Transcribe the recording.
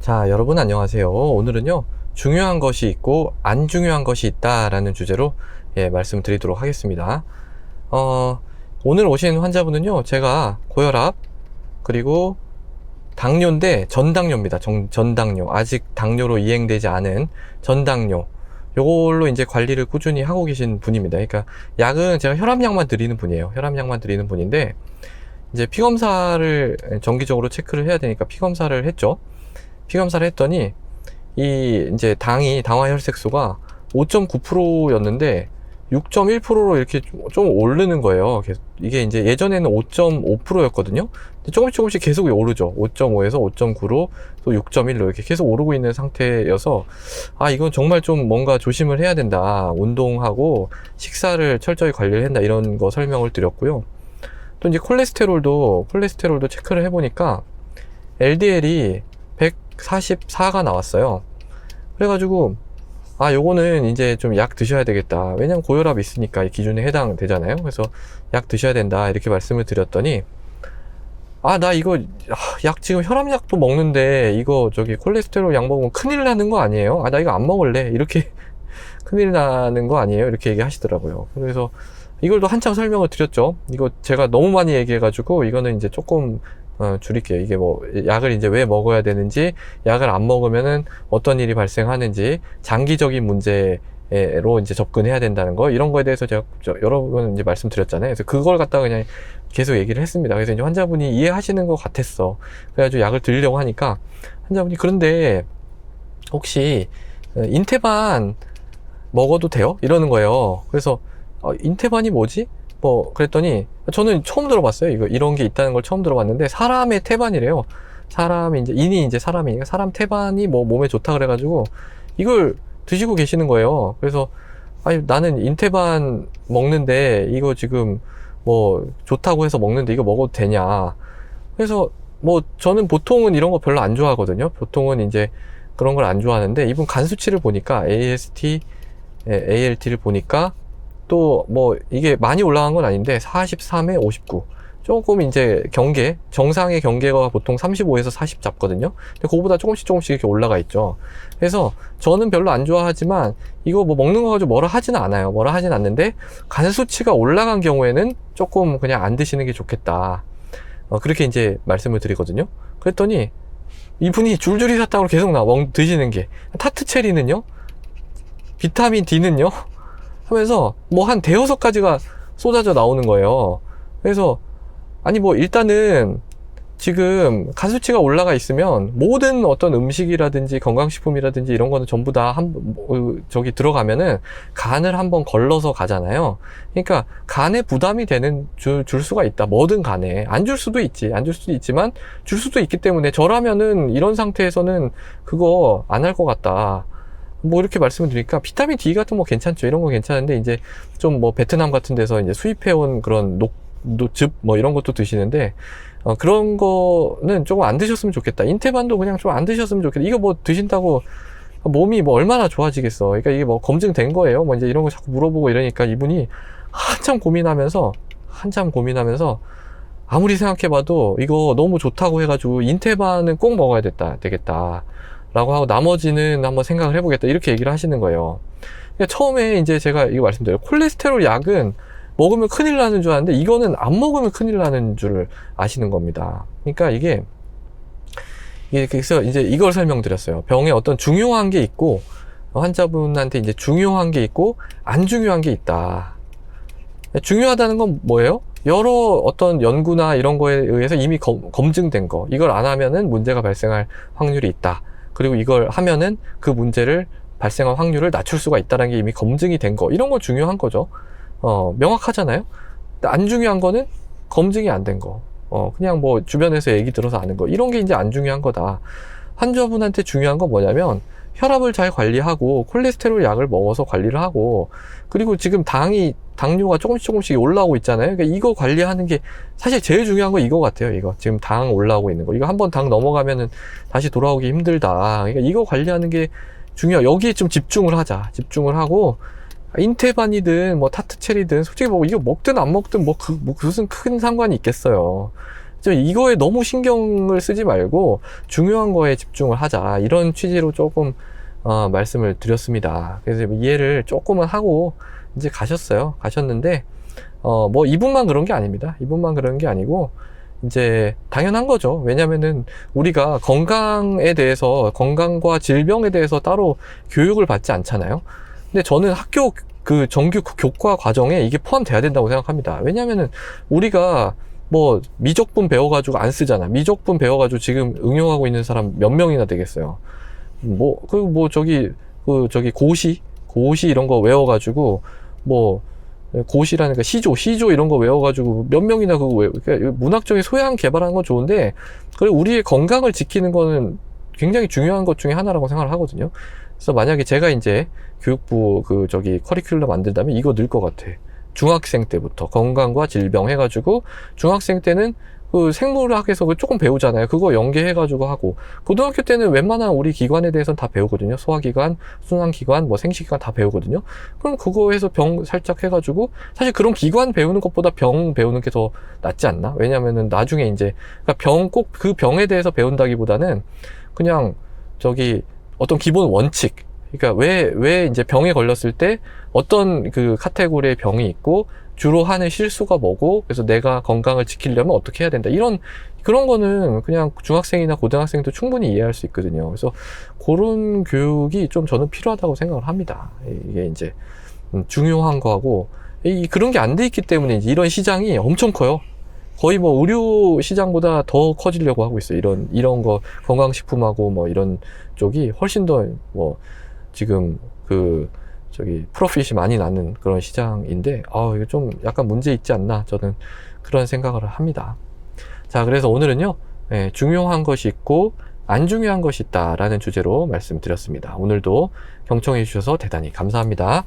자, 여러분 안녕하세요. 오늘은요, 중요한 것이 있고 안 중요한 것이 있다라는 주제로 말씀드리도록 하겠습니다. 오늘 오신 환자분은요, 제가 고혈압 그리고 당뇨인데 전당뇨입니다. 전당뇨. 아직 당뇨로 이행되지 않은 전당뇨. 요걸로 이제 관리를 꾸준히 하고 계신 분입니다. 그러니까 약은 제가 혈압약만 드리는 분이에요. 혈압약만 드리는 분인데, 이제 피검사를 정기적으로 체크를 해야 되니까 피검사를 했죠. 피검사를 했더니 이제 당화 혈색소가 5.9%였는데 6.1%로 이렇게 좀 오르는 거예요. 이게 이제 예전에는 5.5%였거든요. 조금씩 계속 오르죠. 5.5에서 5.9로 또 6.1로 이렇게 계속 오르고 있는 상태여서, 이건 정말 좀 뭔가 조심을 해야 된다. 운동하고 식사를 철저히 관리를 한다. 이런 거 설명을 드렸고요. 또 이제 콜레스테롤도 체크를 해보니까 LDL이 144가 나왔어요. 그래가지고 요거는 이제 좀 약 드셔야 되겠다. 왜냐면 고혈압이 있으니까 이 기준에 해당되잖아요. 그래서 약 드셔야 된다 이렇게 말씀을 드렸더니, 나 이거 약 지금 혈압약도 먹는데 이거 콜레스테롤 약 먹으면 큰일 나는 거 아니에요? 나 이거 안 먹을래. 이렇게 큰일 나는 거 아니에요? 이렇게 얘기하시더라고요. 그래서 이걸 또 한참 설명을 드렸죠. 이거 제가 너무 많이 얘기해가지고 이거는 이제 조금 줄일게요. 이게 뭐 약을 이제 왜 먹어야 되는지, 약을 안 먹으면은 어떤 일이 발생하는지, 장기적인 문제로 이제 접근해야 된다는 거, 이런 거에 대해서 제가 여러 번 이제 말씀드렸잖아요. 그래서 그걸 갖다가 그냥 계속 얘기를 했습니다. 그래서 이제 환자분이 이해하시는 것 같았어. 그래가지고 약을 드리려고 하니까 환자분이, 그런데 혹시 인테반 먹어도 돼요? 이러는 거예요. 그래서 인테반이 뭐지? 그랬더니 저는 처음 들어봤어요. 이런 게 있다는 걸 처음 들어봤는데, 사람의 태반이래요. 인이 이제 사람이니까 사람 태반이 몸에 좋다 그래가지고 이걸 드시고 계시는 거예요. 그래서 나는 인테반 먹는데 이거 지금 좋다고 해서 먹는데 이거 먹어도 되냐. 그래서 저는 보통은 이런 거 별로 안 좋아하거든요. 보통은 이제 그런 걸 안 좋아하는데, 이분 간 수치를 보니까 ALT를 보니까 또 이게 많이 올라간 건 아닌데 43에 59, 조금 이제 정상의 경계가 보통 35에서 40 잡거든요. 근데 그거보다 조금씩 이렇게 올라가 있죠. 그래서 저는 별로 안 좋아하지만 이거 먹는 거 가지고 뭐라 하진 않아요. 뭐라 하진 않는데, 간 수치가 올라간 경우에는 조금 그냥 안 드시는 게 좋겠다. 그렇게 이제 말씀을 드리거든요. 그랬더니 이분이 줄줄이 사탕으로 계속 드시는 게, 타트 체리는요? 비타민 D는요? 하면서 한 대여섯 가지가 쏟아져 나오는 거예요. 그래서 일단은 지금 간 수치가 올라가 있으면 모든 어떤 음식이라든지 건강식품이라든지 이런 거는 전부 다 들어가면은 간을 한번 걸러서 가잖아요. 그러니까 간에 부담이 줄 수가 있다. 뭐든 간에 안 줄 수도 있지만 줄 수도 있기 때문에, 저라면은 이런 상태에서는 그거 안 할 것 같다. 이렇게 말씀을 드리니까, 비타민 D 같은 거 괜찮죠. 이런 거 괜찮은데, 이제 좀 베트남 같은 데서 이제 수입해온 그런 즙 이런 것도 드시는데, 그런 거는 조금 안 드셨으면 좋겠다. 인테반도 그냥 좀 안 드셨으면 좋겠다. 이거 드신다고 몸이 얼마나 좋아지겠어. 그러니까 이게 검증된 거예요. 이제 이런 거 자꾸 물어보고 이러니까 이분이 한참 고민하면서 아무리 생각해봐도 이거 너무 좋다고 해가지고 인테반은 꼭 먹어야 되겠다. 라고 하고 나머지는 한번 생각을 해보겠다. 이렇게 얘기를 하시는 거예요. 그러니까 처음에 이제 제가 이거 말씀드려요. 콜레스테롤 약은 먹으면 큰일 나는 줄 알았는데, 이거는 안 먹으면 큰일 나는 줄 아시는 겁니다. 그러니까 이게 그래서 이제 이걸 설명드렸어요. 병에 어떤 중요한 게 있고, 환자분한테 이제 중요한 게 있고 안 중요한 게 있다. 중요하다는 건 뭐예요? 여러 어떤 연구나 이런 거에 의해서 이미 검증된 거. 이걸 안 하면은 문제가 발생할 확률이 있다. 그리고 이걸 하면은 그 문제를 발생할 확률을 낮출 수가 있다는 게 이미 검증이 된 거. 이런 건 중요한 거죠. 명확하잖아요. 안 중요한 거는 검증이 안 된 거. 그냥 주변에서 얘기 들어서 아는 거. 이런 게 이제 안 중요한 거다. 환자분한테 중요한 건 뭐냐면, 혈압을 잘 관리하고 콜레스테롤 약을 먹어서 관리를 하고, 그리고 지금 당뇨가 조금씩 올라오고 있잖아요. 그러니까 이거 관리하는 게 사실 제일 중요한 거 이거 같아요. 이거 지금 당 올라오고 있는 거, 이거 한번 당 넘어가면은 다시 돌아오기 힘들다. 그러니까 이거 관리하는 게 중요해요. 여기에 좀 집중을 하고, 인테반이든 타트체리든 솔직히 이거 먹든 안 먹든 무슨 큰 상관이 있겠어요. 이거에 너무 신경을 쓰지 말고 중요한 거에 집중을 하자, 이런 취지로 조금 말씀을 드렸습니다. 그래서 이해를 조금은 하고 이제 가셨는데 뭐 이분만 그런 게 아닙니다. 이분만 그런 게 아니고 이제 당연한 거죠. 왜냐면은 우리가 건강에 대해서, 건강과 질병에 대해서 따로 교육을 받지 않잖아요. 근데 저는 학교 그 정규 교과 과정에 이게 포함돼야 된다고 생각합니다. 왜냐면은 우리가 뭐 미적분 배워가지고 안 쓰잖아. 미적분 배워가지고 지금 응용하고 있는 사람 몇 명이나 되겠어요. 저기 고시 이런 거 외워가지고 고시라는 거, 시조 이런 거 외워가지고 몇 명이나 그러니까 문학적인 소양 개발하는 건 좋은데, 그리고 우리의 건강을 지키는 거는 굉장히 중요한 것 중에 하나라고 생각을 하거든요. 그래서 만약에 제가 이제 교육부 커리큘럼 만든다면 이거 넣을 것 같아. 중학생 때부터 건강과 질병 해가지고, 중학생 때는 그 생물학에서 조금 배우잖아요. 그거 연계해가지고 하고, 고등학교 때는 웬만한 우리 기관에 대해서는 다 배우거든요. 소화기관, 순환기관, 생식기관 다 배우거든요. 그럼 그거 해서 병 살짝 해가지고, 사실 그런 기관 배우는 것보다 병 배우는 게 더 낫지 않나? 왜냐면은 나중에 이제, 그러니까 꼭 그 병에 대해서 배운다기보다는 그냥 어떤 기본 원칙, 그러니까 왜 이제 병에 걸렸을 때 어떤 그 카테고리의 병이 있고, 주로 하는 실수가 뭐고, 그래서 내가 건강을 지키려면 어떻게 해야 된다, 그런 거는 그냥 중학생이나 고등학생도 충분히 이해할 수 있거든요. 그래서 그런 교육이 좀 저는 필요하다고 생각을 합니다. 이게 이제 중요한 거하고, 그런 게 안 돼 있기 때문에 이제 이런 시장이 엄청 커요. 거의 의료 시장보다 더 커지려고 하고 있어요. 이런 거, 건강식품하고 이런 쪽이 훨씬 더 지금 프로핏이 많이 나는 그런 시장인데, 이거 좀 약간 문제 있지 않나, 저는 그런 생각을 합니다. 자, 그래서 오늘은요, 중요한 것이 있고 안 중요한 것이 있다라는 주제로 말씀드렸습니다. 오늘도 경청해 주셔서 대단히 감사합니다.